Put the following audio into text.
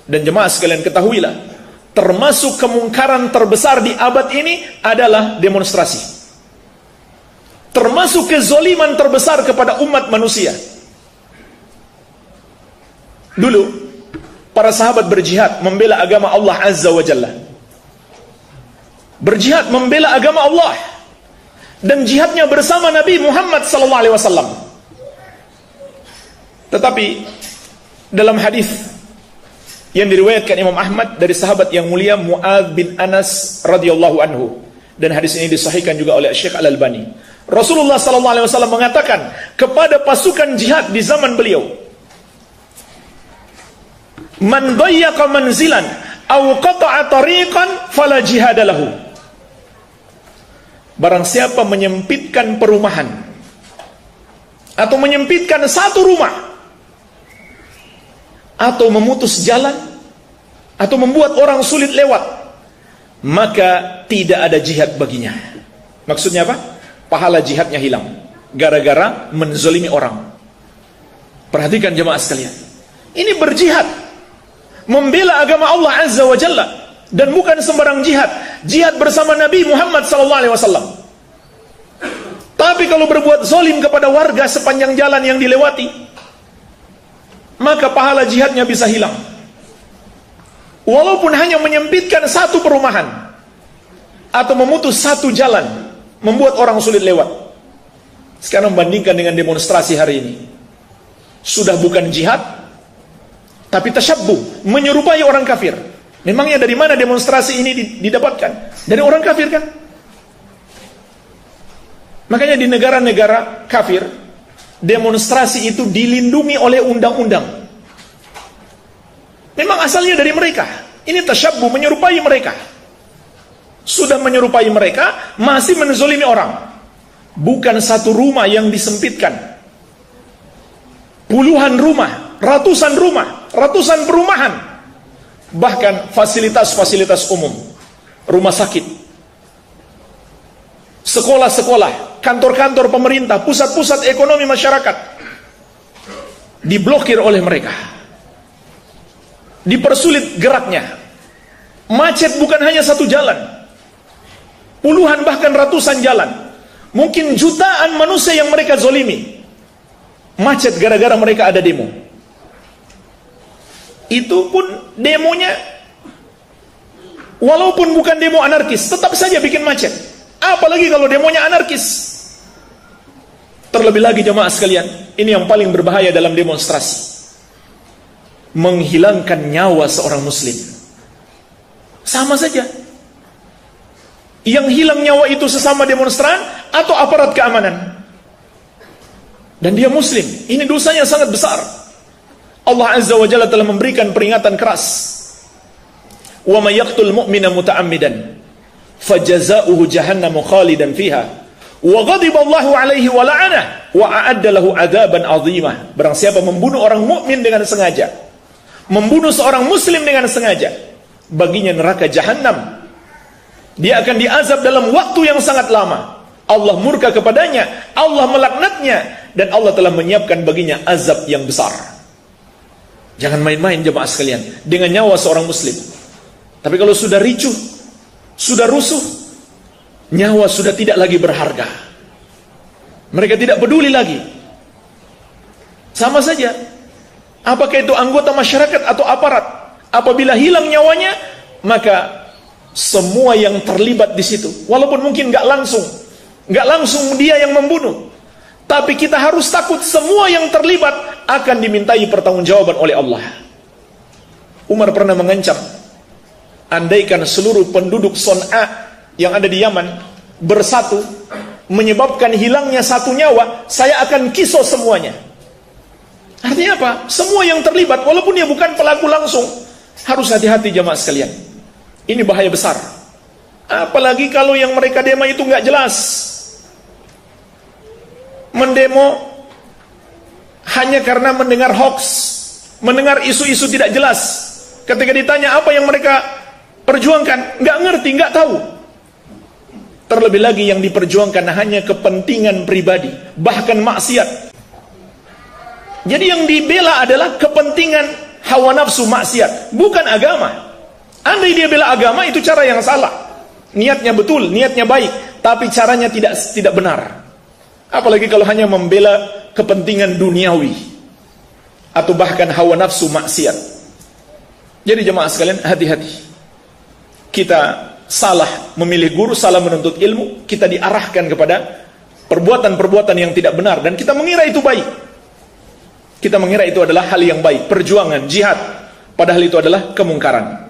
Dan jemaah sekalian ketahuilah, termasuk kemungkaran terbesar di abad ini adalah demonstrasi. Termasuk kezoliman terbesar kepada umat manusia. Dulu para sahabat berjihad membela agama Allah Azza wa Jalla. Berjihad membela agama Allah, dan jihadnya bersama Nabi Muhammad SAW. Tetapi dalam hadis yang diriwayatkan Imam Ahmad dari sahabat yang mulia Mu'adz bin Anas radhiyallahu anhu, dan hadis ini disahihkan juga oleh Syekh Al-Albani, Rasulullah SAW mengatakan kepada pasukan jihad di zaman beliau, man dayyaqa manzilan aw qata'a tariqan fala jihada lahu. Barang siapa menyempitkan perumahan atau menyempitkan satu rumah, atau memutus jalan, atau membuat orang sulit lewat, maka tidak ada jihad baginya. Maksudnya apa? Pahala jihadnya hilang gara-gara menzalimi orang. Perhatikan jemaah sekalian, ini berjihad membela agama Allah Azza wa Jalla, dan bukan sembarang jihad. Jihad bersama Nabi Muhammad SAW. Tapi kalau berbuat zalim kepada warga sepanjang jalan yang dilewati, maka pahala jihadnya bisa hilang. Walaupun hanya menyempitkan satu perumahan atau memutus satu jalan, membuat orang sulit lewat. Sekarang bandingkan dengan demonstrasi hari ini. Sudah bukan jihad, tapi tasyabbuh, menyerupai orang kafir. Memangnya dari mana demonstrasi ini didapatkan? Dari orang kafir kan? Makanya di negara-negara kafir, demonstrasi itu dilindungi oleh undang-undang. Memang asalnya dari mereka. Ini tasyabbuh, menyerupai mereka. Sudah menyerupai mereka, masih menzalimi orang. Bukan satu rumah yang disempitkan, puluhan rumah, ratusan perumahan, bahkan fasilitas-fasilitas umum, rumah sakit, sekolah-sekolah, kantor-kantor pemerintah, pusat-pusat ekonomi masyarakat diblokir oleh mereka, dipersulit geraknya. Macet bukan hanya satu jalan, puluhan bahkan ratusan jalan. Mungkin jutaan manusia yang mereka zolimi, macet gara-gara mereka ada demo. Itu pun demonya, walaupun bukan demo anarkis, tetap saja bikin macet. Apalagi kalau demonya anarkis. Terlebih lagi jemaah sekalian, ini yang paling berbahaya dalam demonstrasi, menghilangkan nyawa seorang muslim. Sama saja, yang hilang nyawa itu sesama demonstran atau aparat keamanan, dan dia muslim. Ini dosanya sangat besar. Allah Azza wa Jalla telah memberikan peringatan keras. Wa may yaqtul mu'mina muta'ammidan fajaza'uhu jahannamu khalidan fiha wa ghadiba Allahu 'alaihi wa la'anahu wa a'adda lahu 'adzaban 'azima. Barang siapa membunuh orang mukmin dengan sengaja, membunuh seorang muslim dengan sengaja, baginya neraka jahanam. Dia akan diazab dalam waktu yang sangat lama. Allah murka kepadanya, Allah melaknatnya, dan Allah telah menyiapkan baginya azab yang besar. Jangan main-main jemaah sekalian dengan nyawa seorang muslim. Tapi kalau sudah ricuh, sudah rusuh, nyawa sudah tidak lagi berharga. Mereka tidak peduli lagi. Sama saja, apakah itu anggota masyarakat atau aparat, apabila hilang nyawanya, maka semua yang terlibat di situ, walaupun mungkin nggak langsung dia yang membunuh, tapi kita harus takut semua yang terlibat akan dimintai pertanggungjawaban oleh Allah. Umar pernah mengancam, andaikan seluruh penduduk Son'a yang ada di Yaman bersatu menyebabkan hilangnya satu nyawa, saya akan kisos semuanya. Artinya apa? Semua yang terlibat, walaupun dia bukan pelaku langsung, harus hati-hati jemaah sekalian. Ini bahaya besar. Apalagi kalau yang mereka demo itu nggak jelas, mendemo hanya karena mendengar hoax, mendengar isu-isu tidak jelas. Ketika ditanya apa yang mereka perjuangkan, nggak ngerti, nggak tahu. Terlebih lagi yang diperjuangkan hanya kepentingan pribadi, bahkan maksiat. Jadi yang dibela adalah kepentingan hawa nafsu, maksiat, bukan agama. Andai dia bela agama, itu cara yang salah. Niatnya betul, niatnya baik, tapi caranya tidak benar. Apalagi kalau hanya membela kepentingan duniawi atau bahkan hawa nafsu, maksiat. Jadi jemaah sekalian, hati-hati. Kita salah memilih guru, salah menuntut ilmu, kita diarahkan kepada perbuatan-perbuatan yang tidak benar, dan kita mengira itu baik. Kita mengira itu adalah hal yang baik, perjuangan, jihad, padahal itu adalah kemungkaran.